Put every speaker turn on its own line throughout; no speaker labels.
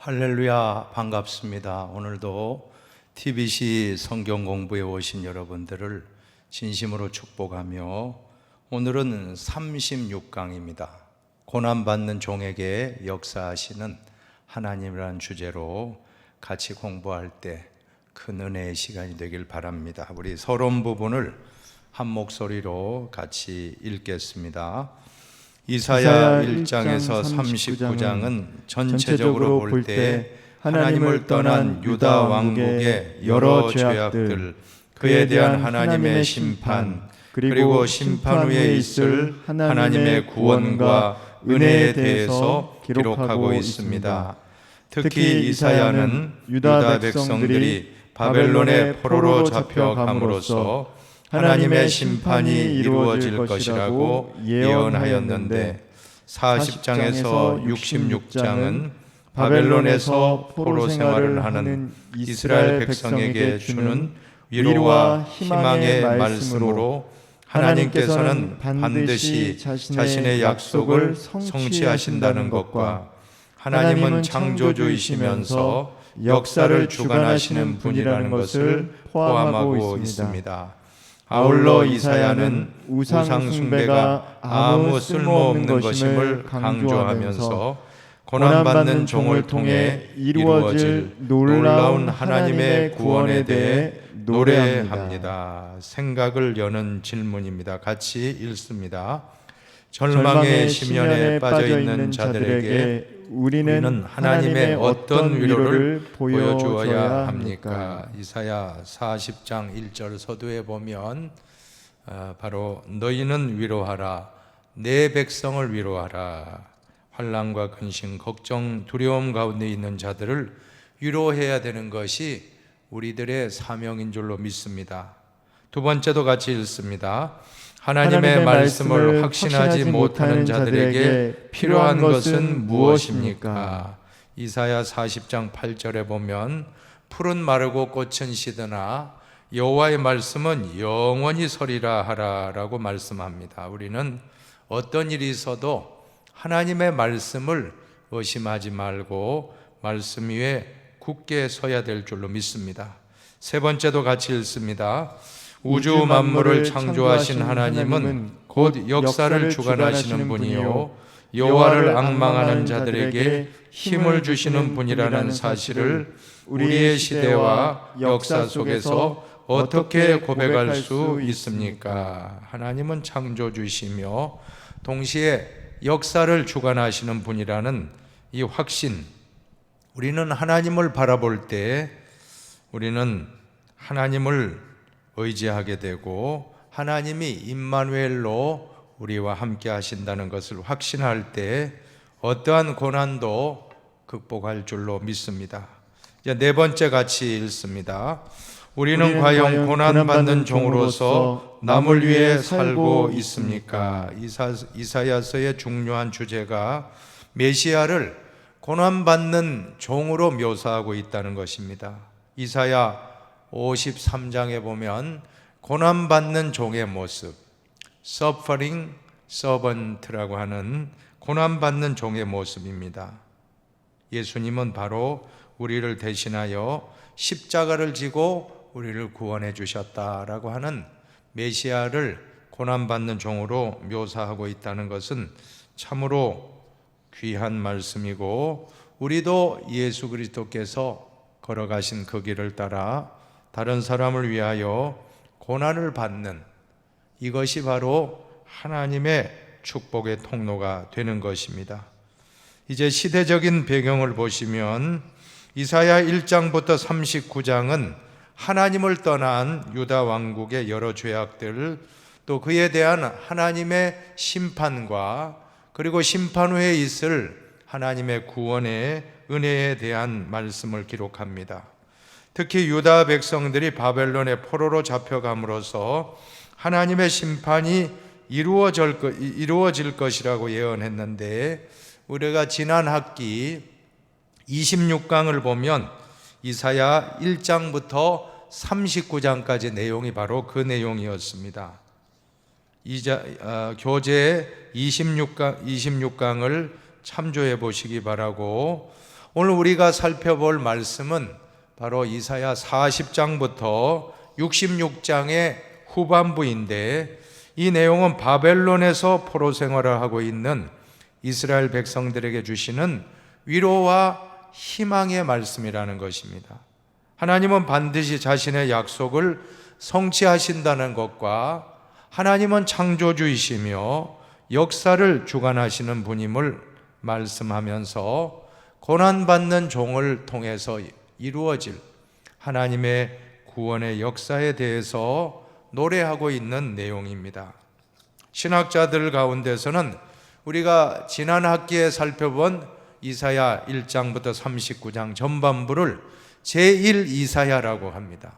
할렐루야, 반갑습니다. 오늘도 TBC 성경 공부에 오신 여러분들을 진심으로 축복하며 오늘은 36강입니다. 고난받는 종에게 역사하시는 하나님이라는 주제로 같이 공부할 때 큰 은혜의 시간이 되길 바랍니다. 우리 서론 부분을 한 목소리로 같이 읽겠습니다. 이사야 1장에서 39장은 전체적으로 볼 때 하나님을 떠난 유다 왕국의 여러 죄악들, 그에 대한 하나님의 심판, 그리고 심판 후에 있을 하나님의 구원과 은혜에 대해서 기록하고 있습니다. 특히 이사야는 유다 백성들이 바벨론의 포로로 잡혀감으로써 하나님의 심판이 이루어질 것이라고 예언하였는데 40장에서 66장은 바벨론에서 포로 생활을 하는 이스라엘 백성에게 주는 위로와 희망의 말씀으로 하나님께서는 반드시 자신의 약속을 성취하신다는 것과 하나님은 창조주이시면서 역사를 주관하시는 분이라는 것을 포함하고 있습니다. 아울러 이사야는 우상 숭배가 아무 쓸모없는 것임을 강조하면서 고난받는 종을 통해 이루어질 놀라운 하나님의 구원에 대해 노래합니다. 생각을 여는 질문입니다. 같이 읽습니다. 절망의 심연에 빠져 있는 자들에게 우리는 하나님의 어떤 위로를 보여주어야 합니까? 이사야 40장 1절 서두에 보면 바로 너희는 위로하라, 내 백성을 위로하라. 환난과 근심, 걱정, 두려움 가운데 있는 자들을 위로해야 되는 것이 우리들의 사명인 줄로 믿습니다. 두 번째도 같이 읽습니다. 하나님의 말씀을 확신하지 못하는 자들에게 필요한 것은 무엇입니까? 이사야 40장 8절에 보면 풀은 마르고 꽃은 시드나 여호와의 말씀은 영원히 서리라 하라라고 말씀합니다. 우리는 어떤 일이 있어도 하나님의 말씀을 의심하지 말고 말씀 위에 굳게 서야 될 줄로 믿습니다. 세 번째도 같이 읽습니다. 우주 만물을 창조하신 하나님은 곧 역사를 주관하시는 분이요 여호와를 앙망하는 자들에게 힘을 주시는 분이라는 사실을 우리의 시대와 역사 속에서 어떻게 고백할 수 있습니까? 하나님은 창조주시며 동시에 역사를 주관하시는 분이라는 이 확신, 우리는 하나님을 바라볼 때 우리는 하나님을 의지하게 되고 하나님이 임마누엘로 우리와 함께 하신다는 것을 확신할 때 어떠한 고난도 극복할 줄로 믿습니다. 이제 네 번째 같이 읽습니다. 우리는 과연 고난받는 종으로서 남을 위해 살고 있습니까? 이사야서의 중요한 주제가 메시아를 고난받는 종으로 묘사하고 있다는 것입니다. 이사야 53장에 보면 고난받는 종의 모습, Suffering Servant라고 하는 고난받는 종의 모습입니다. 예수님은 바로 우리를 대신하여 십자가를 지고 우리를 구원해 주셨다라고 하는 메시아를 고난받는 종으로 묘사하고 있다는 것은 참으로 귀한 말씀이고, 우리도 예수 그리스도께서 걸어가신 그 길을 따라 다른 사람을 위하여 고난을 받는 이것이 바로 하나님의 축복의 통로가 되는 것입니다. 이제 시대적인 배경을 보시면 이사야 1장부터 39장은 하나님을 떠난 유다 왕국의 여러 죄악들, 또 그에 대한 하나님의 심판과 그리고 심판 후에 있을 하나님의 구원의 은혜에 대한 말씀을 기록합니다. 특히 유다 백성들이 바벨론의 포로로 잡혀감으로써 하나님의 심판이 이루어질 것이라고 예언했는데, 우리가 지난 학기 26강을 보면 이사야 1장부터 39장까지 내용이 바로 그 내용이었습니다. 교재 26강을 참조해 보시기 바라고, 오늘 우리가 살펴볼 말씀은 바로 이사야 40장부터 66장의 후반부인데, 이 내용은 바벨론에서 포로 생활을 하고 있는 이스라엘 백성들에게 주시는 위로와 희망의 말씀이라는 것입니다. 하나님은 반드시 자신의 약속을 성취하신다는 것과 하나님은 창조주이시며 역사를 주관하시는 분임을 말씀하면서 고난받는 종을 통해서 이루어질 하나님의 구원의 역사에 대해서 노래하고 있는 내용입니다. 신학자들 가운데서는 우리가 지난 학기에 살펴본 이사야 1장부터 39장 전반부를 제1이사야라고 합니다.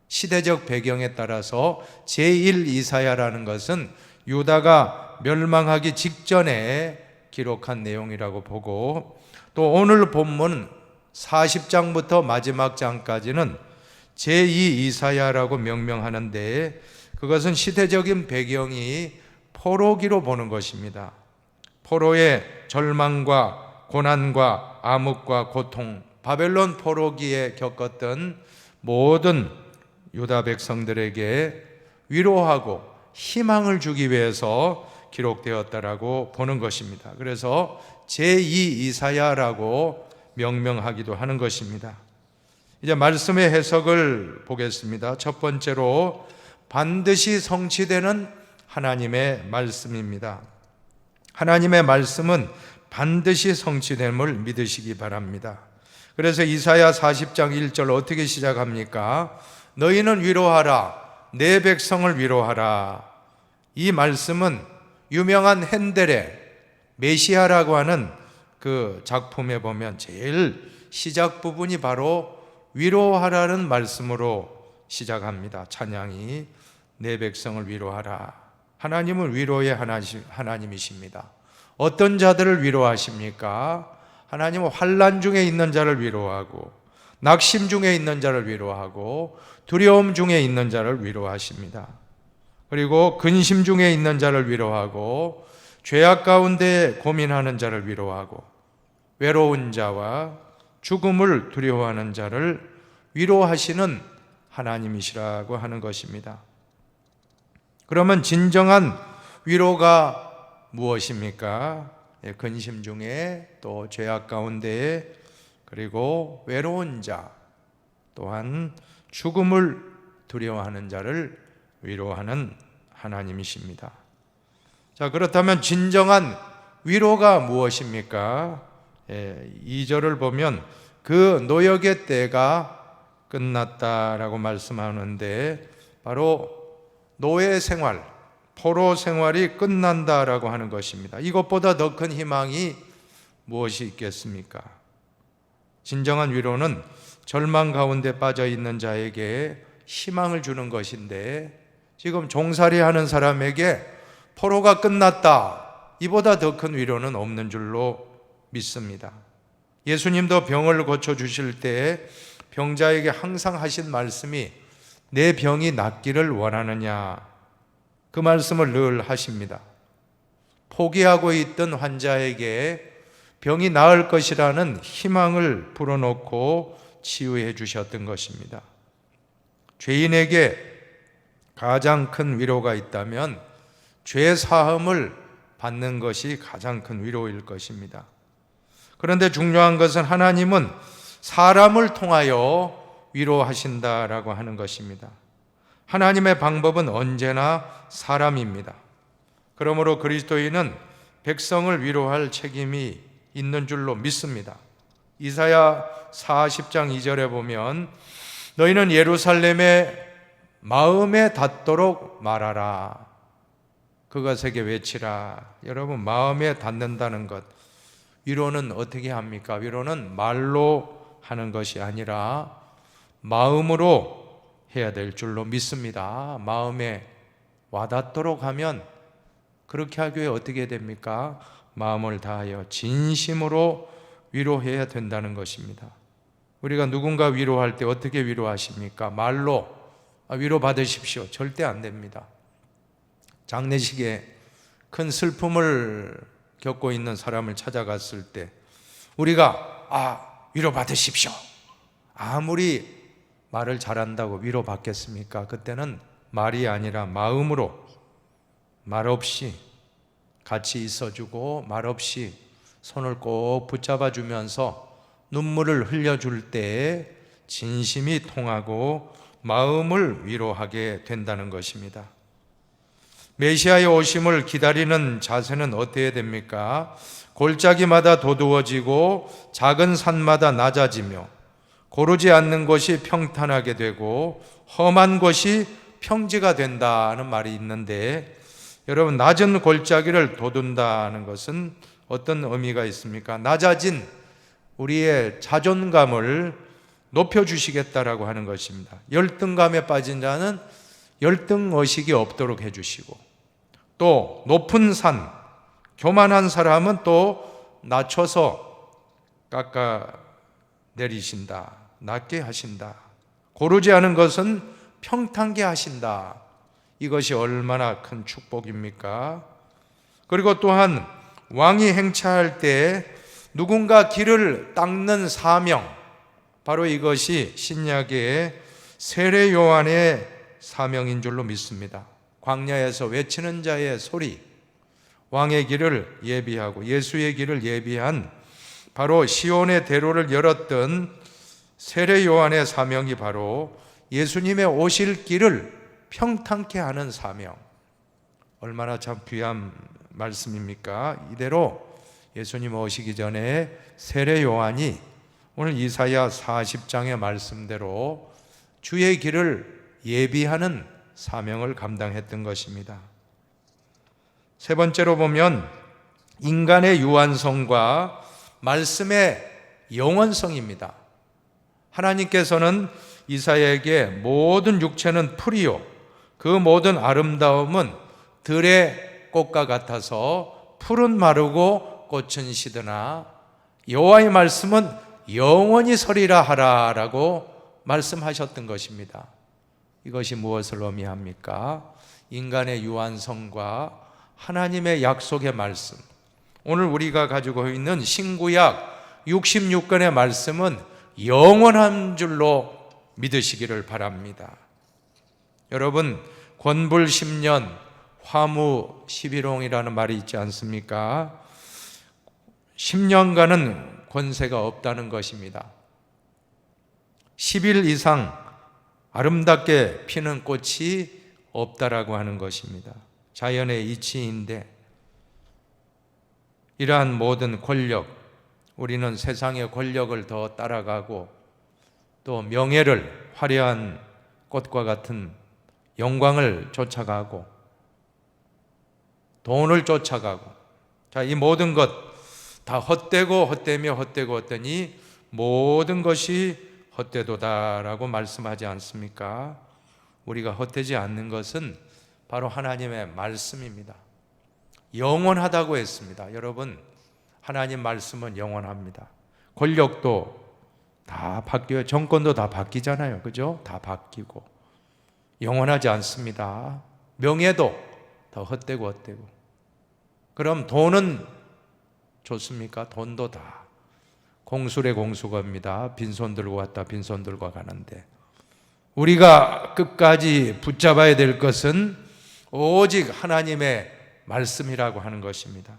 시대적 배경에 따라서 제1이사야라는 것은 유다가 멸망하기 직전에 기록한 내용이라고 보고, 또 오늘 본문 40장부터 마지막 장까지는 제2이사야라고 명명하는데, 그것은 시대적인 배경이 포로기로 보는 것입니다. 포로의 절망과 고난과 암흑과 고통, 바벨론 포로기에 겪었던 모든 유다 백성들에게 위로하고 희망을 주기 위해서 기록되었다라고 보는 것입니다. 그래서 제2이사야라고 명명하기도 하는 것입니다. 이제 말씀의 해석을 보겠습니다. 첫 번째로 반드시 성취되는 하나님의 말씀입니다. 하나님의 말씀은 반드시 성취됨을 믿으시기 바랍니다. 그래서 이사야 40장 1절 어떻게 시작합니까? 너희는 위로하라, 내 백성을 위로하라. 이 말씀은 유명한 핸델의 메시아라고 하는 그 작품에 보면 제일 시작 부분이 바로 위로하라는 말씀으로 시작합니다. 찬양이 내 백성을 위로하라. 하나님은 위로의 하나님이십니다. 어떤 자들을 위로하십니까? 하나님은 환난 중에 있는 자를 위로하고, 낙심 중에 있는 자를 위로하고, 두려움 중에 있는 자를 위로하십니다. 그리고 근심 중에 있는 자를 위로하고, 죄악 가운데 고민하는 자를 위로하고, 외로운 자와 죽음을 두려워하는 자를 위로하시는 하나님이시라고 하는 것입니다. 그러면 진정한 위로가 무엇입니까? 근심 중에, 또 죄악 가운데, 그리고 외로운 자, 또한 죽음을 두려워하는 자를 위로하는 하나님이십니다. 자, 그렇다면 진정한 위로가 무엇입니까? 2절을 보면 그 노역의 때가 끝났다라고 말씀하는데, 바로 노예 생활, 포로 생활이 끝난다라고 하는 것입니다. 이것보다 더 큰 희망이 무엇이 있겠습니까? 진정한 위로는 절망 가운데 빠져 있는 자에게 희망을 주는 것인데, 지금 종살이 하는 사람에게 포로가 끝났다, 이보다 더 큰 위로는 없는 줄로 믿습니다. 예수님도 병을 고쳐주실 때 병자에게 항상 하신 말씀이 내 병이 낫기를 원하느냐, 그 말씀을 늘 하십니다. 포기하고 있던 환자에게 병이 나을 것이라는 희망을 불어넣고 치유해 주셨던 것입니다. 죄인에게 가장 큰 위로가 있다면 죄 사함을 받는 것이 가장 큰 위로일 것입니다. 그런데 중요한 것은 하나님은 사람을 통하여 위로하신다라고 하는 것입니다. 하나님의 방법은 언제나 사람입니다. 그러므로 그리스도인은 백성을 위로할 책임이 있는 줄로 믿습니다. 이사야 40장 2절에 보면 너희는 예루살렘에 마음에 닿도록 말하라, 그것에게 외치라. 여러분, 마음에 닿는다는 것, 위로는 어떻게 합니까? 위로는 말로 하는 것이 아니라 마음으로 해야 될 줄로 믿습니다. 마음에 와닿도록 하면, 그렇게 하기 위해 어떻게 됩니까? 마음을 다하여 진심으로 위로해야 된다는 것입니다. 우리가 누군가 위로할 때 어떻게 위로하십니까? 말로 위로 받으십시오, 절대 안 됩니다. 장례식에 큰 슬픔을 겪고 있는 사람을 찾아갔을 때 우리가 위로받으십시오. 아무리 말을 잘한다고 위로받겠습니까? 그때는 말이 아니라 마음으로 말없이 같이 있어주고 말없이 손을 꼭 붙잡아 주면서 눈물을 흘려줄 때에 진심이 통하고 마음을 위로하게 된다는 것입니다. 메시아의 오심을 기다리는 자세는 어때야 됩니까? 골짜기마다 도두어지고 작은 산마다 낮아지며 고르지 않는 곳이 평탄하게 되고 험한 곳이 평지가 된다는 말이 있는데, 여러분, 낮은 골짜기를 돋운다는 것은 어떤 의미가 있습니까? 낮아진 우리의 자존감을 높여주시겠다라고 하는 것입니다. 열등감에 빠진 자는 열등의식이 없도록 해주시고, 또 높은 산, 교만한 사람은 또 낮춰서 깎아 내리신다, 낮게 하신다. 고르지 않은 것은 평탄게 하신다. 이것이 얼마나 큰 축복입니까? 그리고 또한 왕이 행차할 때 누군가 길을 닦는 사명, 바로 이것이 신약의 세례 요한의 사명인 줄로 믿습니다. 광야에서 외치는 자의 소리, 왕의 길을 예비하고 예수의 길을 예비한 바로 시온의 대로를 열었던 세례 요한의 사명이 바로 예수님의 오실 길을 평탄케 하는 사명. 얼마나 참 귀한 말씀입니까? 이대로 예수님 오시기 전에 세례 요한이 오늘 이사야 40장의 말씀대로 주의 길을 예비하는 사명을 감당했던 것입니다. 세 번째로 보면 인간의 유한성과 말씀의 영원성입니다. 하나님께서는 이사야에게 모든 육체는 풀이요 그 모든 아름다움은 들의 꽃과 같아서 풀은 마르고 꽃은 시드나 여호와의 말씀은 영원히 서리라 하라라고 말씀하셨던 것입니다. 이것이 무엇을 의미합니까? 인간의 유한성과 하나님의 약속의 말씀, 오늘 우리가 가지고 있는 신구약 66권의 말씀은 영원한 줄로 믿으시기를 바랍니다. 여러분, 권불 10년 화무 11홍이라는 말이 있지 않습니까? 10년간은 권세가 없다는 것입니다. 10일 이상 아름답게 피는 꽃이 없다라고 하는 것입니다. 자연의 이치인데, 이러한 모든 권력, 우리는 세상의 권력을 더 따라가고 또 명예를, 화려한 꽃과 같은 영광을 쫓아가고 돈을 쫓아가고, 자, 이 모든 것 다 헛되고 헛되며 헛되고 헛되니 모든 것이 헛되도다라고 말씀하지 않습니까? 우리가 헛되지 않는 것은 바로 하나님의 말씀입니다. 영원하다고 했습니다. 여러분, 하나님 말씀은 영원합니다. 권력도 다 바뀌어요. 정권도 다 바뀌잖아요. 그죠? 다 바뀌고 영원하지 않습니다. 명예도 더 헛되고 헛되고. 그럼 돈은 좋습니까? 돈도 다 공술의 공수거입니다. 빈손 들고 왔다 빈손 들고 가는데, 우리가 끝까지 붙잡아야 될 것은 오직 하나님의 말씀이라고 하는 것입니다.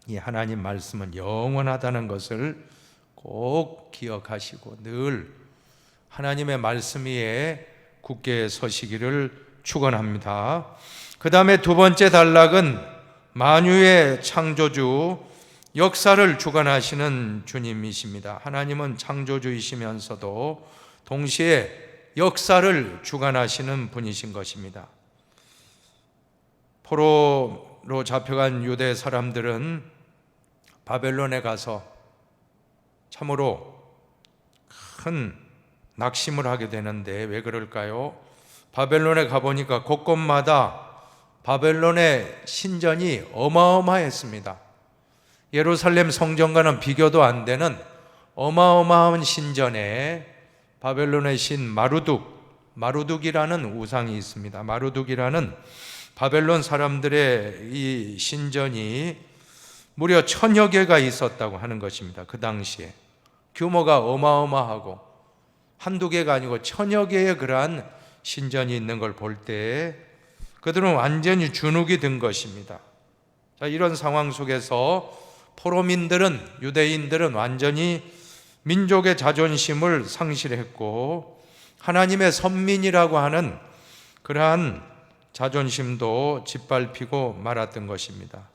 이 하나님 말씀은 영원하다는 것을 꼭 기억하시고 늘 하나님의 말씀 위에 굳게 서시기를 축원합니다. 그 다음에 두 번째 단락은 만유의 창조주, 역사를 주관하시는 주님이십니다. 하나님은 창조주이시면서도 동시에 역사를 주관하시는 분이신 것입니다. 포로로 잡혀간 유대 사람들은 바벨론에 가서 참으로 큰 낙심을 하게 되는데, 왜 그럴까요? 바벨론에 가보니까 곳곳마다 바벨론의 신전이 어마어마했습니다. 예루살렘 성전과는 비교도 안 되는 어마어마한 신전에 바벨론의 신 마루둑이라는 우상이 있습니다. 마루둑이라는 바벨론 사람들의 이 신전이 무려 1000여 개가 있었다고 하는 것입니다. 그 당시에 규모가 어마어마하고 한두 개가 아니고 천여 개의 그러한 신전이 있는 걸 볼 때 그들은 완전히 주눅이 든 것입니다. 자, 이런 상황 속에서 포로민들은, 유대인들은 완전히 민족의 자존심을 상실했고 하나님의 선민이라고 하는 그러한 자존심도 짓밟히고 말았던 것입니다.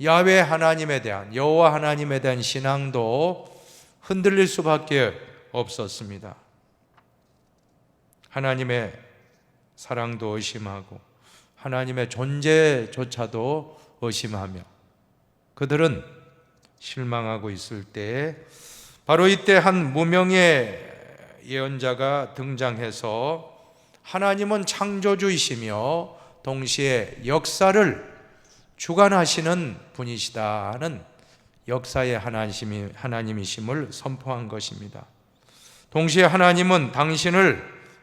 야훼 하나님에 대한, 여호와 하나님에 대한 신앙도 흔들릴 수밖에 없었습니다. 하나님의 사랑도 의심하고 하나님의 존재조차도 의심하며 그들은 실망하고 있을 때 바로 이때 한 무명의 예언자가 등장해서 하나님은 창조주이시며 동시에 역사를 주관하시는 분이시다는 역사의 하나님이심을 선포한 것입니다. 동시에 하나님은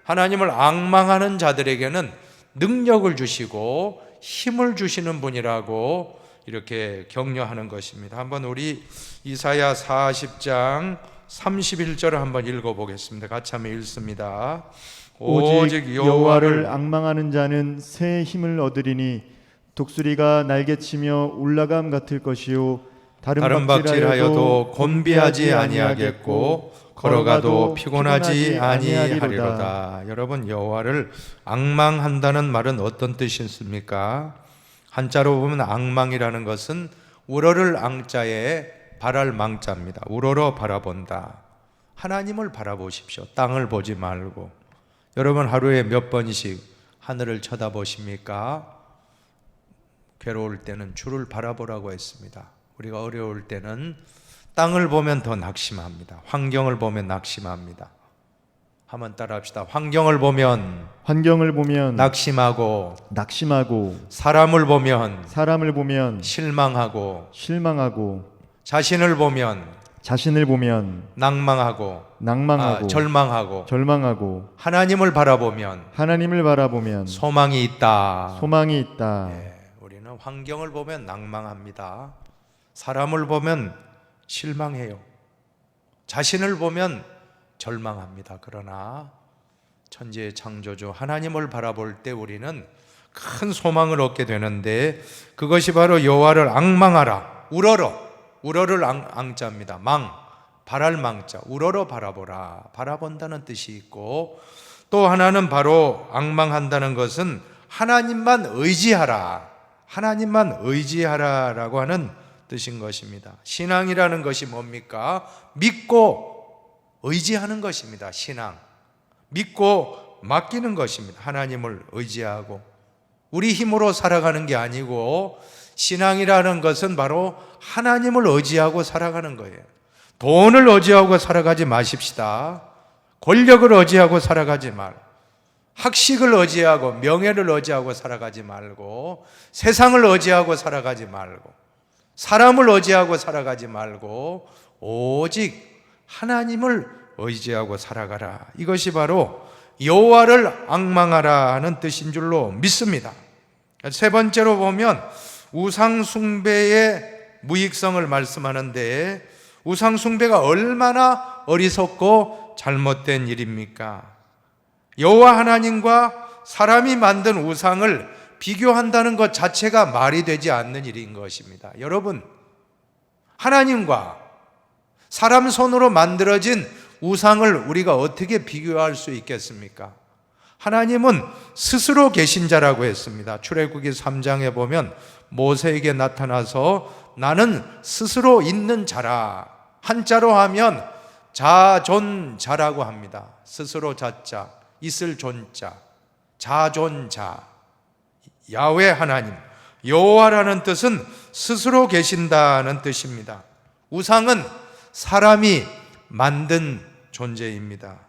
하나님을 앙망하는 자들에게는 능력을 주시고 힘을 주시는 분이라고 이렇게 격려하는 것입니다. 한번 우리 이사야 40장 31절을 한번 읽어보겠습니다. 같이 한번 읽습니다.
오직 여호와를 앙망하는 자는 새 힘을 얻으리니 독수리가 날개치며 올라감 같을 것이요
다른 박질하여도 곤비하지 아니하겠고 걸어가도 피곤하지 아니하리로다. 여러분, 여호와를 앙망한다는 말은 어떤 뜻이 있습니까? 한자로 보면 앙망이라는 것은 우러를 앙자에 바랄 망자입니다. 우러러 바라본다. 하나님을 바라보십시오. 땅을 보지 말고. 여러분, 하루에 몇 번씩 하늘을 쳐다보십니까? 괴로울 때는 주를 바라보라고 했습니다. 우리가 어려울 때는 땅을 보면 더 낙심합니다. 환경을 보면 낙심합니다. 한번 따라합시다. 환경을 보면 낙심하고 사람을 보면 실망하고 자신을 보면 낭망하고 절망하고 하나님을 바라보면 소망이 있다. 네, 우리는 환경을 보면 낭망합니다. 사람을 보면 실망해요. 자신을 보면 절망합니다. 그러나 천지의 창조주 하나님을 바라볼 때 우리는 큰 소망을 얻게 되는데 그것이 바로 여호와를 앙망하라. 우러를 앙자입니다. 바랄 망자. 우러러 바라보라. 바라본다는 뜻이 있고 또 하나는 바로 앙망한다는 것은 하나님만 의지하라라고 하는 뜻인 것입니다. 신앙이라는 것이 뭡니까? 믿고 의지하는 것입니다. 신앙. 믿고 맡기는 것입니다. 하나님을 의지하고 우리 힘으로 살아가는 게 아니고 신앙이라는 것은 바로 하나님을 의지하고 살아가는 거예요. 돈을 의지하고 살아가지 마십시다. 권력을 의지하고 살아가지 말고 학식을 의지하고 명예를 의지하고 살아가지 말고 세상을 의지하고 살아가지 말고 사람을 의지하고 살아가지 말고 오직 하나님을 의지하고 살아가라. 이것이 바로 여호와를 앙망하라 하는 뜻인 줄로 믿습니다. 세 번째로 보면 우상 숭배의 무익성을 말씀하는데 우상 숭배가 얼마나 어리석고 잘못된 일입니까? 여호와 하나님과 사람이 만든 우상을 비교한다는 것 자체가 말이 되지 않는 일인 것입니다. 여러분, 하나님과 사람 손으로 만들어진 우상을 우리가 어떻게 비교할 수 있겠습니까? 하나님은 스스로 계신 자라고 했습니다. 출애굽기 3장에 보면 모세에게 나타나서 나는 스스로 있는 자라. 한자로 하면 자존자라고 합니다. 스스로 자자, 있을 존자, 자존자. 야훼 하나님, 여호와라는 뜻은 스스로 계신다는 뜻입니다. 우상은 사람이 만든 존재입니다.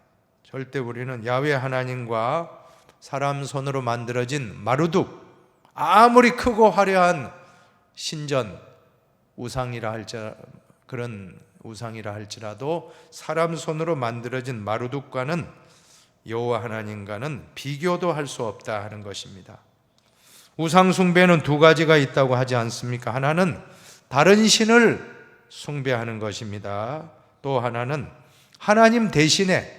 절대 우리는 야훼 하나님과 사람 손으로 만들어진 마루둑, 아무리 크고 화려한 신전 그런 우상이라 할지라도 사람 손으로 만들어진 마루둑과는 여호와 하나님과는 비교도 할 수 없다 하는 것입니다. 우상 숭배는 두 가지가 있다고 하지 않습니까? 하나는 다른 신을 숭배하는 것입니다. 또 하나는 하나님 대신에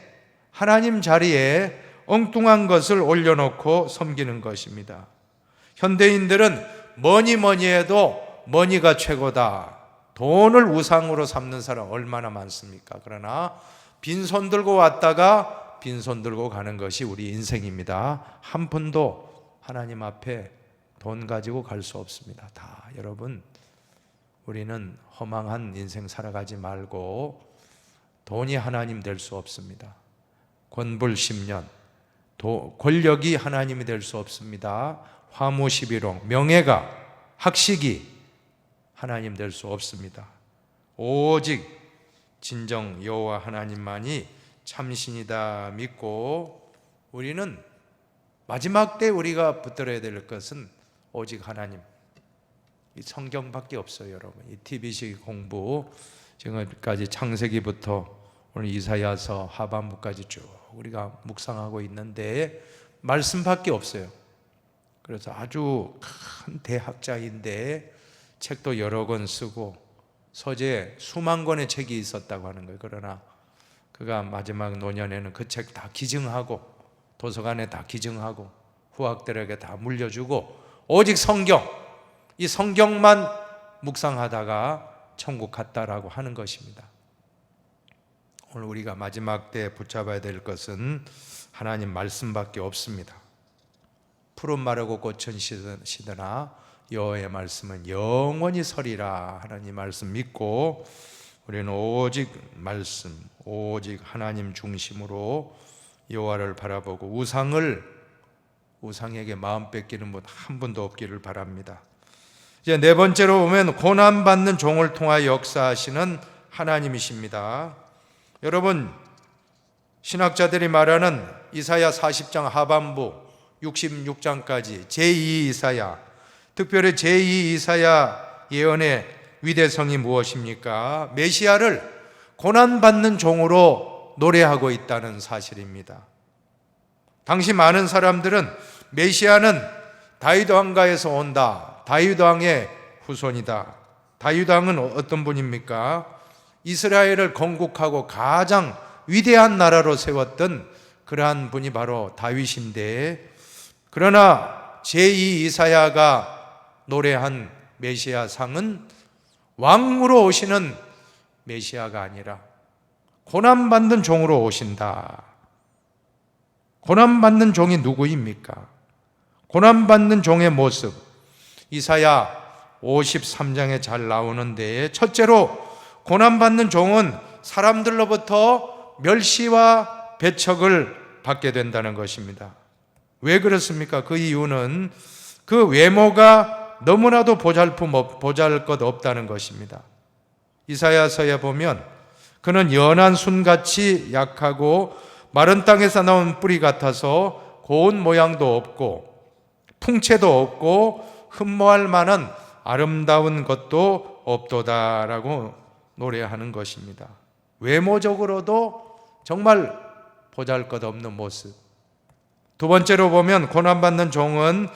하나님 자리에 엉뚱한 것을 올려놓고 섬기는 것입니다. 현대인들은 뭐니 해도 머니가 최고다. 돈을 우상으로 삼는 사람 얼마나 많습니까? 그러나 빈손 들고 왔다가 빈손 들고 가는 것이 우리 인생입니다. 한 푼도 하나님 앞에 돈 가지고 갈 수 없습니다. 다 여러분, 우리는 허망한 인생 살아가지 말고 돈이 하나님 될 수 없습니다. 권불 10년, 권력이 하나님이 될 수 없습니다. 화무 11홍, 명예가, 학식이 하나님 될 수 없습니다. 오직 진정 여호와 하나님만이 참신이다 믿고 우리는 마지막 때 우리가 붙들어야 될 것은 오직 하나님, 이 성경밖에 없어요. 여러분, 이 TBC 공부 지금까지 창세기부터 오늘 이사야서 하반부까지 쭉 우리가 묵상하고 있는데 말씀밖에 없어요. 그래서 아주 큰 대학자인데 책도 여러 권 쓰고 서재 수만 권의 책이 있었다고 하는 거예요. 그러나 그가 마지막 노년에는 그 책 다 기증하고 도서관에 다 기증하고 후학들에게 다 물려주고 오직 성경, 이 성경만 묵상하다가 천국 갔다라고 하는 것입니다. 오늘 우리가 마지막 때 붙잡아야 될 것은 하나님 말씀밖에 없습니다. 푸른 마르고 꽃은 시드나 여호와의 말씀은 영원히 서리라. 하나님 말씀 믿고 우리는 오직 말씀, 오직 하나님 중심으로 여호와를 바라보고 우상에게 마음 뺏기는 분 한 분도 없기를 바랍니다. 이제 네 번째로 보면 고난받는 종을 통하여 역사하시는 하나님이십니다. 여러분, 신학자들이 말하는 이사야 40장 하반부 66장까지 제2 이사야, 특별히 제2 이사야 예언의 위대성이 무엇입니까? 메시아를 고난받는 종으로 노래하고 있다는 사실입니다. 당시 많은 사람들은 메시아는 다윗 왕가에서 온다, 다윗 왕의 후손이다. 다윗 왕은 어떤 분입니까? 이스라엘을 건국하고 가장 위대한 나라로 세웠던 그러한 분이 바로 다윗인데, 그러나 제2 이사야가 노래한 메시아 상은 왕으로 오시는 메시아가 아니라 고난받는 종으로 오신다. 고난받는 종이 누구입니까? 고난받는 종의 모습, 이사야 53장에 잘 나오는데, 첫째로 고난받는 종은 사람들로부터 멸시와 배척을 받게 된다는 것입니다. 왜 그렇습니까? 그 이유는 그 외모가 너무나도 보잘것 없다는 것입니다. 이사야서에 보면 그는 연한 순같이 약하고 마른 땅에서 나온 뿌리 같아서 고운 모양도 없고 풍채도 없고 흠모할 만한 아름다운 것도 없도다라고 노래하는 것입니다. 외모적으로도 정말 보잘것없는 모습. 두 번째로 보면 고난받는 종은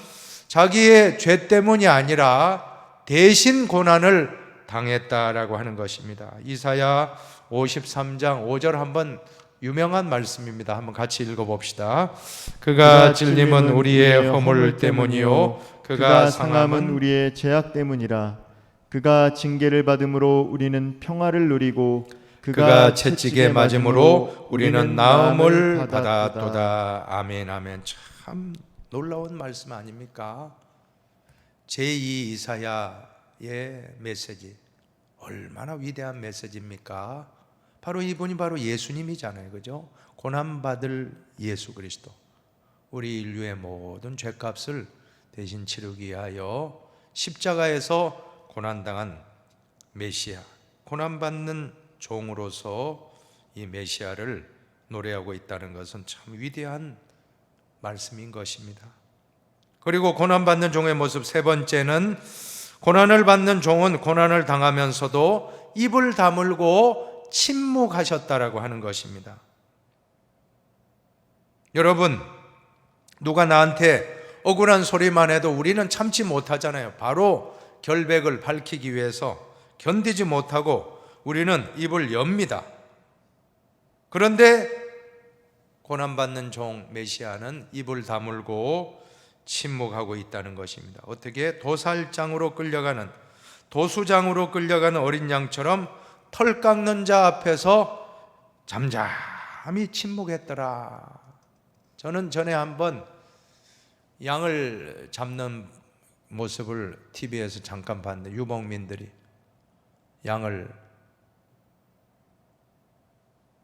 자기의 죄 때문이 아니라 대신 고난을 당했다라고 하는 것입니다. 이사야 53장 5절 한번 유명한 말씀입니다. 한번 같이 읽어봅시다. 그가 찔림은 우리의 허물 때문이요 그가 상함은
우리의 죄악 때문이라. 그가 징계를 받음으로 우리는 평화를 누리고
그가 채찍에 맞음으로 우리는 나음을 받았도다. 아멘, 아멘. 참 놀라운 말씀 아닙니까? 제2 이사야의 메시지, 얼마나 위대한 메시지입니까? 바로 이분이 바로 예수님이잖아요, 그죠? 고난받을 예수 그리스도, 우리 인류의 모든 죄값을 대신 치르기 위하여 십자가에서 고난당한 메시아, 고난받는 종으로서 이 메시아를 노래하고 있다는 것은 참 위대한 말씀인 것입니다. 그리고 고난받는 종의 모습 세 번째는, 고난을 받는 종은 고난을 당하면서도 입을 다물고 침묵하셨다라고 하는 것입니다. 여러분, 누가 나한테 억울한 소리만 해도 우리는 참지 못하잖아요. 바로 결백을 밝히기 위해서 견디지 못하고 우리는 입을 엽니다. 그런데 고난받는 종 메시아는 입을 다물고 침묵하고 있다는 것입니다. 어떻게? 도살장으로 끌려가는, 도수장으로 끌려가는 어린 양처럼 털 깎는 자 앞에서 잠잠히 침묵했더라. 저는 전에 한번 양을 잡는 모습을 TV에서 잠깐 봤는데, 유목민들이 양을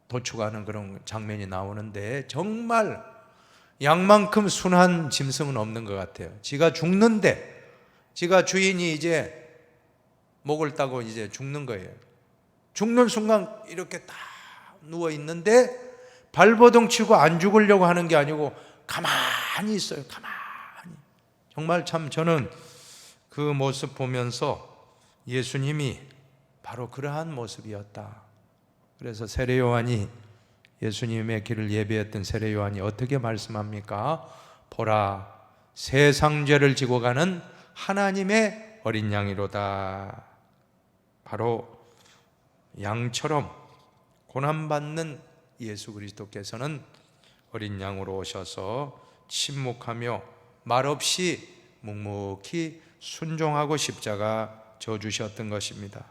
도축하는 그런 장면이 나오는데, 정말 양만큼 순한 짐승은 없는 것 같아요. 지가 죽는데, 지가 주인이 이제 목을 따고 이제 죽는 거예요. 죽는 순간 이렇게 딱 누워 있는데 발버둥 치고 안 죽으려고 하는 게 아니고 가만히 있어요. 가만히. 정말 참 저는 그 모습 보면서 예수님이 바로 그러한 모습이었다. 그래서 세례 요한이, 예수님의 길을 예배했던 세례 요한이 어떻게 말씀합니까? 보라, 세상 죄를 지고 가는 하나님의 어린 양이로다. 바로 양처럼 고난받는 예수 그리스도께서는 어린 양으로 오셔서 침묵하며 말없이 묵묵히 순종하고 십자가 져주셨던 것입니다.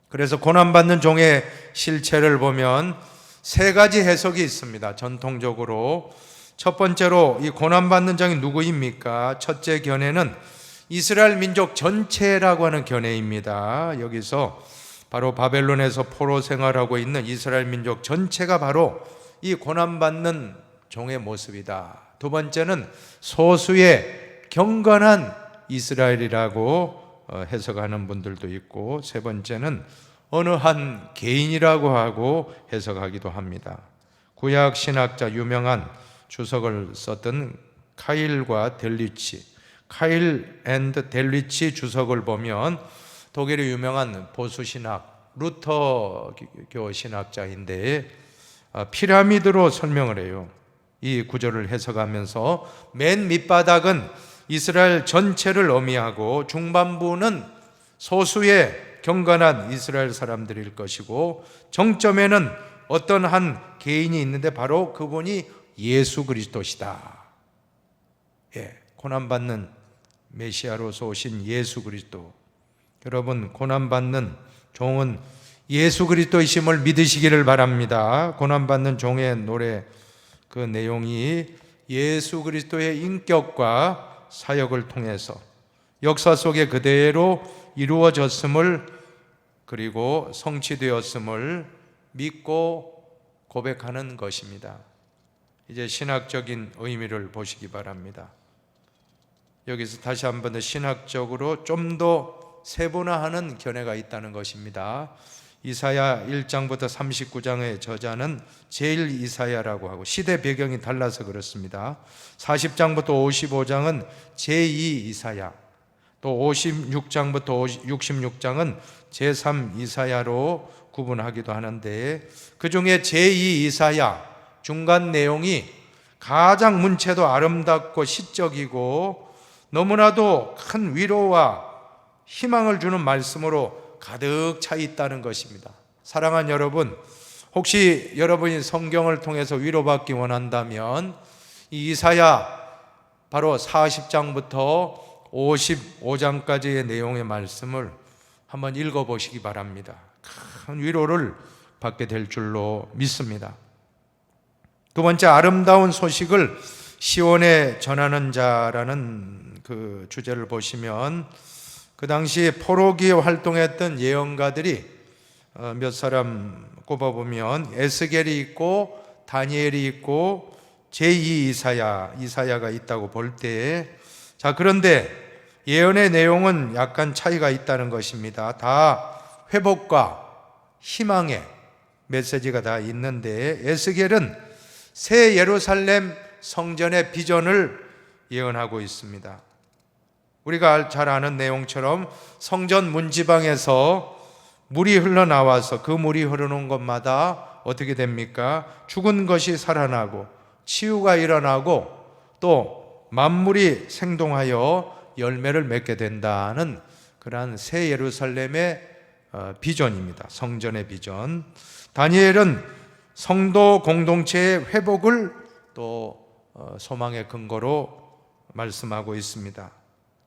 그래서 고난받는 종의 실체를 보면 세 가지 해석이 있습니다. 전통적으로 첫 번째로 이 고난받는 종이 누구입니까? 첫째 견해는 이스라엘 민족 전체라고 하는 견해입니다. 여기서 바로 바벨론에서 포로 생활하고 있는 이스라엘 민족 전체가 바로 이 고난받는 종의 모습이다. 두 번째는 소수의 경건한 이스라엘이라고 해석하는 분들도 있고, 세 번째는 어느 한 개인이라고 하고 해석하기도 합니다. 구약 신학자 유명한 주석을 썼던 카일과 델리치, 카일 앤드 델리치 주석을 보면 독일의 유명한 보수신학 루터교 신학자인데 피라미드로 설명을 해요. 이 구절을 해석하면서 맨 밑바닥은 이스라엘 전체를 의미하고 중반부는 소수의 경건한 이스라엘 사람들일 것이고, 정점에는 어떤 한 개인이 있는데 바로 그분이 예수 그리스도시다. 고난받는 메시아로서 오신 예수 그리스도. 여러분, 고난받는 종은 예수 그리스도이심을 믿으시기를 바랍니다. 고난받는 종의 노래 그 내용이 예수 그리스도의 인격과 사역을 통해서 역사 속에 그대로 이루어졌음을, 그리고 성취되었음을 믿고 고백하는 것입니다. 이제 신학적인 의미를 보시기 바랍니다. 여기서 다시 한 번 더 신학적으로 좀 더 세분화하는 견해가 있다는 것입니다. 이사야 1장부터 39장의 저자는 제일 이사야라고 하고, 시대 배경이 달라서 그렇습니다. 40장부터 55장은 제2 이사야, 또 56장부터 66장은 제3 이사야로 구분하기도 하는데, 그 중에 제2 이사야 중간 내용이 가장 문체도 아름답고 시적이고 너무나도 큰 위로와 희망을 주는 말씀으로 가득 차 있다는 것입니다. 사랑하는 여러분, 혹시 여러분이 성경을 통해서 위로받기 원한다면 이 이사야 바로 40장부터 55장까지의 내용의 말씀을 한번 읽어보시기 바랍니다. 큰 위로를 받게 될 줄로 믿습니다. 두 번째, 아름다운 소식을 시온에 전하는 자라는 그 주제를 보시면, 그 당시 포로기에 활동했던 예언가들이 몇 사람 꼽아보면 에스겔이 있고 다니엘이 있고 제2 이사야가 있다고 볼 때, 자, 그런데 예언의 내용은 약간 차이가 있다는 것입니다. 다 회복과 희망의 메시지가 다 있는데, 에스겔은 새 예루살렘 성전의 비전을 예언하고 있습니다. 우리가 잘 아는 내용처럼 성전 문지방에서 물이 흘러나와서 그 물이 흐르는 곳마다 어떻게 됩니까? 죽은 것이 살아나고 치유가 일어나고 또 만물이 생동하여 열매를 맺게 된다는 그러한 새 예루살렘의 비전입니다. 성전의 비전. 다니엘은 성도 공동체의 회복을 또 소망의 근거로 말씀하고 있습니다.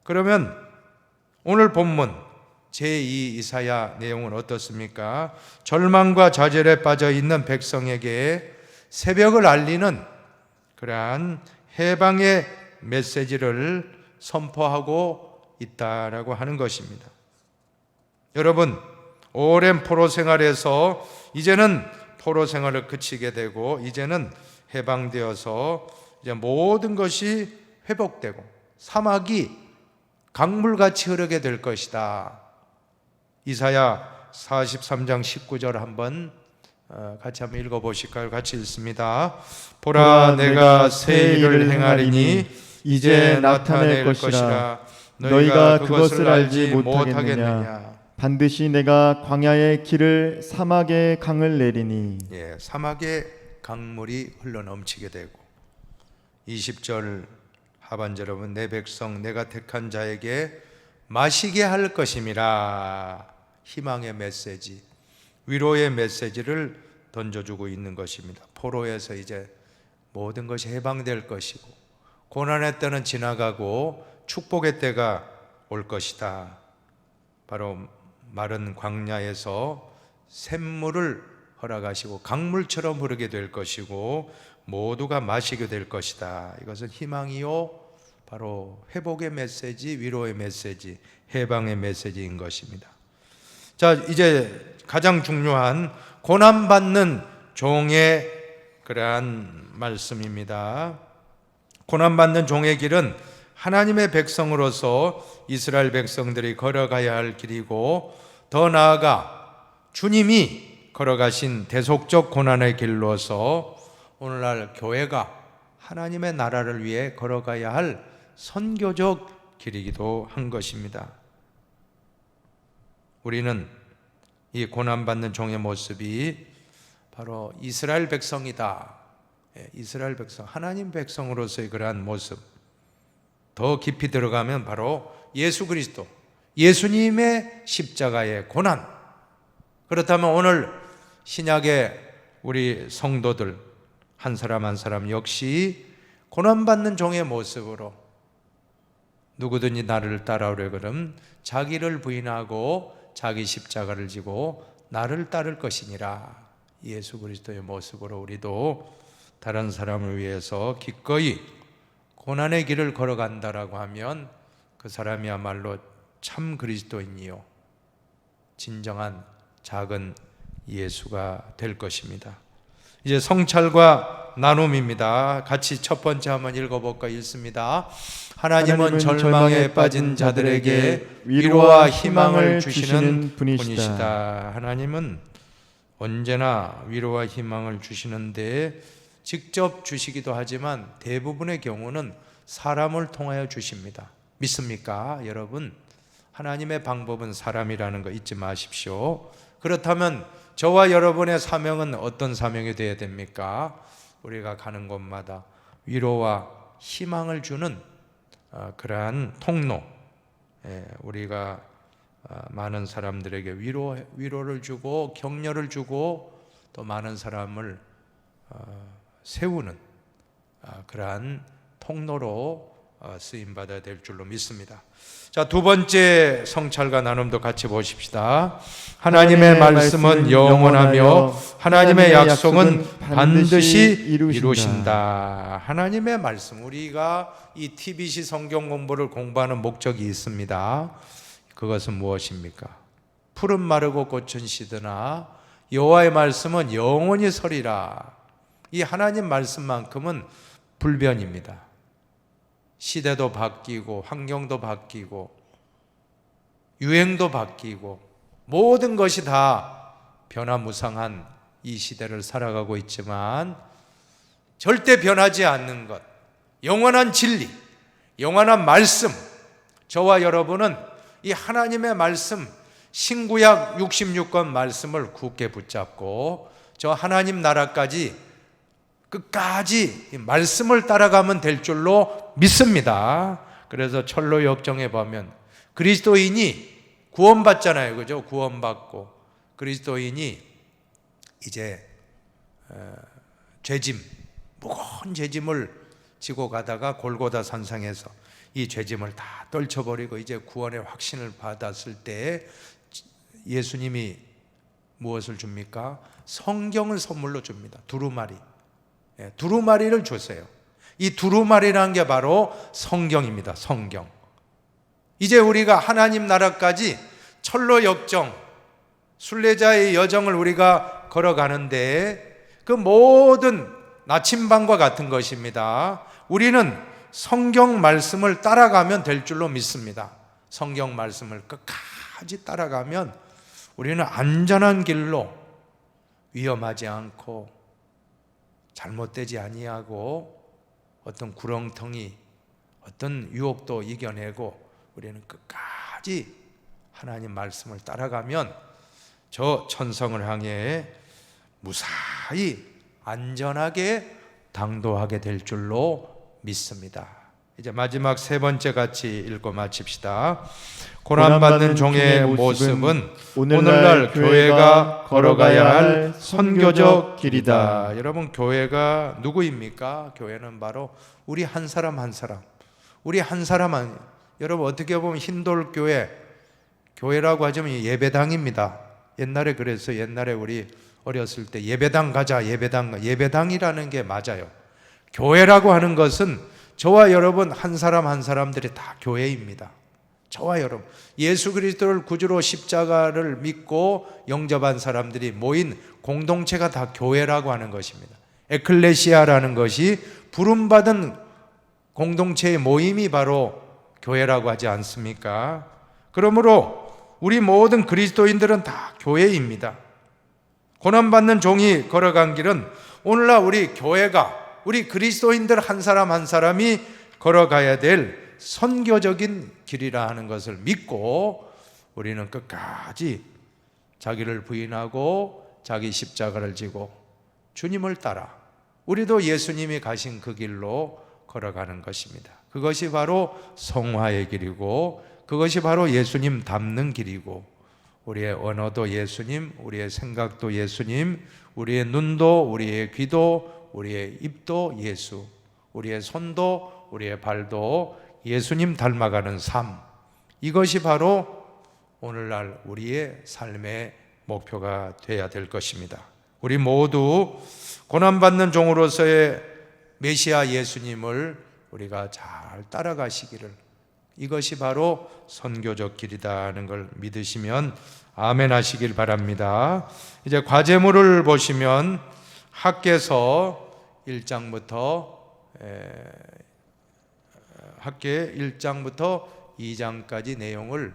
그러면 오늘 본문 제2 이사야 내용은 어떻습니까? 절망과 좌절에 빠져 있는 백성에게 새벽을 알리는 그러한 해방의 메시지를 선포하고 있다라고 하는 것입니다. 여러분, 오랜 포로 생활에서 이제는 포로 생활을 그치게 되고 이제는 해방되어서 이제 모든 것이 회복되고 사막이 강물같이 흐르게 될 것이다. 이사야 43장 19절 한번 같이 한번 읽어보실까요? 같이 읽습니다. 보라, 내가 새 일을 행하리니 이제 나타낼 것이라. 너희가 그것을 알지 못하겠느냐.
반드시 내가 광야의 길을 사막의 강을 내리니.
예, 사막에 강물이 흘러넘치게 되고 20절 하반절에 보면 내 백성 내가 택한 자에게 마시게 할 것임이라. 희망의 메시지, 위로의 메시지를 던져주고 있는 것입니다. 포로에서 이제 모든 것이 해방될 것이고 고난의 때는 지나가고 축복의 때가 올 것이다. 바로 마른 광야에서 샘물을 허락하시고 강물처럼 흐르게 될 것이고 모두가 마시게 될 것이다. 이것은 희망이요, 바로 회복의 메시지, 위로의 메시지, 해방의 메시지인 것입니다. 자, 이제 가장 중요한 고난받는 종의 그러한 말씀입니다. 고난받는 종의 길은 하나님의 백성으로서 이스라엘 백성들이 걸어가야 할 길이고 더 나아가 주님이 걸어가신 대속적 고난의 길로서 오늘날 교회가 하나님의 나라를 위해 걸어가야 할 선교적 길이기도 한 것입니다. 우리는 이 고난받는 종의 모습이 바로 이스라엘 백성이다. 이스라엘 백성, 하나님 백성으로서의 그러한 모습. 더 깊이 들어가면 바로 예수 그리스도, 예수님의 십자가의 고난. 그렇다면 오늘 신약의 우리 성도들 한 사람 한 사람 역시 고난받는 종의 모습으로 누구든지 나를 따라오려 그럼 자기를 부인하고 자기 십자가를 지고 나를 따를 것이니라. 예수 그리스도의 모습으로 우리도 다른 사람을 위해서 기꺼이 고난의 길을 걸어간다라고 하면 그 사람이야말로 참 그리스도인이요, 진정한 작은 예수가 될 것입니다. 이제 성찰과 나눔입니다. 같이 첫 번째 한번 읽어볼까요? 읽습니다. 하나님은 절망에 빠진 자들에게 위로와 희망을 주시는 분이시다. 하나님은 언제나 위로와 희망을 주시는데 직접 주시기도 하지만 대부분의 경우는 사람을 통하여 주십니다. 믿습니까? 여러분, 하나님의 방법은 사람이라는 거 잊지 마십시오. 그렇다면 저와 여러분의 사명은 어떤 사명이 되어야 됩니까? 우리가 가는 곳마다 위로와 희망을 주는 그러한 통로, 우리가 많은 사람들에게 위로를 주고 격려를 주고 또 많은 사람을 세우는 그러한 통로로 쓰임받아야 될 줄로 믿습니다. 자, 두 번째 성찰과 나눔도 같이 보십시다. 하나님의 말씀은 영원하며 하나님의 약속은 반드시 이루신다. 하나님의 말씀, 우리가 이 TBC 성경 공부를 공부하는 목적이 있습니다. 그것은 무엇입니까? 푸른 마르고 꽃은 시드나 여호와의 말씀은 영원히 서리라. 이 하나님 말씀만큼은 불변입니다. 시대도 바뀌고 환경도 바뀌고 유행도 바뀌고 모든 것이 다 변화무쌍한 이 시대를 살아가고 있지만 절대 변하지 않는 것, 영원한 진리, 영원한 말씀, 저와 여러분은 이 하나님의 말씀, 신구약 66권 말씀을 굳게 붙잡고 저 하나님 나라까지 끝까지 말씀을 따라가면 될 줄로 믿습니다. 그래서 철로 역정에 보면 그리스도인이 구원받잖아요. 그죠? 구원받고 그리스도인이 이제 죄짐, 무거운 죄짐을 지고 가다가 골고다 산상에서 이 죄짐을 다 떨쳐버리고 이제 구원의 확신을 받았을 때 예수님이 무엇을 줍니까? 성경을 선물로 줍니다. 두루마리. 두루마리를 주세요. 이 두루마리라는 게 바로 성경입니다. 성경. 이제 우리가 하나님 나라까지 철로 역정, 순례자의 여정을 우리가 걸어가는데 그 모든 나침반과 같은 것입니다. 우리는 성경 말씀을 따라가면 될 줄로 믿습니다. 성경 말씀을 끝까지 따라가면 우리는 안전한 길로 위험하지 않고 잘못되지 아니하고 어떤 구렁텅이, 어떤 유혹도 이겨내고 우리는 끝까지 하나님 말씀을 따라가면 저 천성을 향해 무사히 안전하게 당도하게 될 줄로 믿습니다. 이제 마지막 세 번째 같이 읽고 마칩시다. 고난받는 종의 모습은 오늘날 교회가 걸어가야 할 선교적 길이다. 여러분, 교회가 누구입니까? 교회는 바로 우리 한 사람 한 사람, 우리 한 사람 한, 여러분 어떻게 보면 흰돌교회, 교회라고 하자면 예배당입니다. 옛날에 그래서 옛날에 우리 어렸을 때 예배당 가자, 예배당이라는 게 맞아요. 교회라고 하는 것은 저와 여러분 한 사람 한 사람들이 다 교회입니다. 저와 여러분, 예수 그리스도를 구주로 십자가를 믿고 영접한 사람들이 모인 공동체가 다 교회라고 하는 것입니다. 에클레시아라는 것이 부름받은 공동체의 모임이 바로 교회라고 하지 않습니까? 그러므로 우리 모든 그리스도인들은 다 교회입니다. 고난받는 종이 걸어간 길은 오늘날 우리 교회가, 우리 그리스도인들 한 사람 한 사람이 걸어가야 될 선교적인 길이라 하는 것을 믿고 우리는 끝까지 자기를 부인하고 자기 십자가를 지고 주님을 따라 우리도 예수님이 가신 그 길로 걸어가는 것입니다. 그것이 바로 성화의 길이고 그것이 바로 예수님 닮는 길이고 우리의 언어도 예수님, 우리의 생각도 예수님, 우리의 눈도, 우리의 귀도, 우리의 입도 예수, 우리의 손도, 우리의 발도 예수님 닮아가는 삶, 이것이 바로 오늘날 우리의 삶의 목표가 되어야 될 것입니다. 우리 모두 고난받는 종으로서의 메시아 예수님을 우리가 잘 따라가시기를, 이것이 바로 선교적 길이다는 걸 믿으시면 아멘 하시길 바랍니다. 이제 과제물을 보시면 학개서 1장부터 2장까지 내용을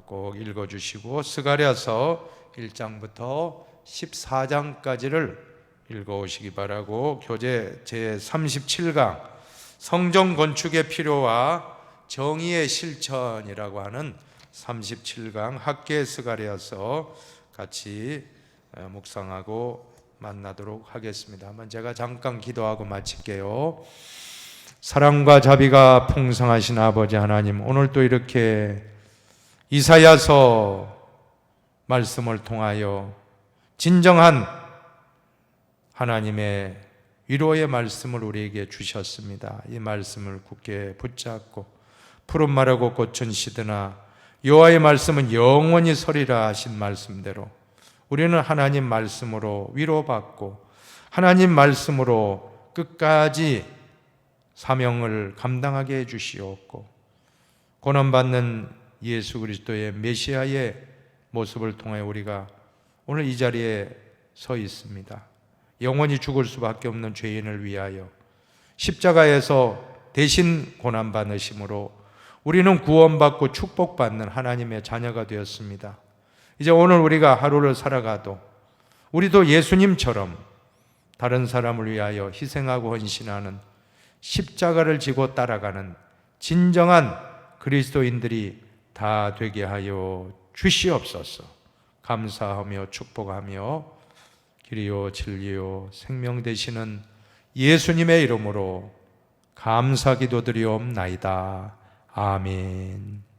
꼭 읽어주시고 스가랴서 1장부터 14장까지를 읽어오시기 바라고, 교재 제37강 성전 건축의 필요와 정의의 실천이라고 하는 37강 학개 스가랴서 같이 묵상하고 만나도록 하겠습니다. 한번 제가 잠깐 기도하고 마칠게요. 사랑과 자비가 풍성하신 아버지 하나님, 오늘 또 이렇게 이사야서 말씀을 통하여 진정한 하나님의 위로의 말씀을 우리에게 주셨습니다. 이 말씀을 굳게 붙잡고 푸른 말하고 꽃은 시드나 여호와의 말씀은 영원히 서리라 하신 말씀대로 우리는 하나님 말씀으로 위로받고 하나님 말씀으로 끝까지 사명을 감당하게 해주시옵고, 고난받는 예수 그리스도의 메시아의 모습을 통해 우리가 오늘 이 자리에 서 있습니다. 영원히 죽을 수밖에 없는 죄인을 위하여 십자가에서 대신 고난받으심으로 우리는 구원받고 축복받는 하나님의 자녀가 되었습니다. 이제 오늘 우리가 하루를 살아가도 우리도 예수님처럼 다른 사람을 위하여 희생하고 헌신하는, 십자가를 지고 따라가는 진정한 그리스도인들이 다 되게 하여 주시옵소서. 감사하며 축복하며 길이요 진리요 생명 되시는 예수님의 이름으로 감사 기도드리옵나이다. 아멘.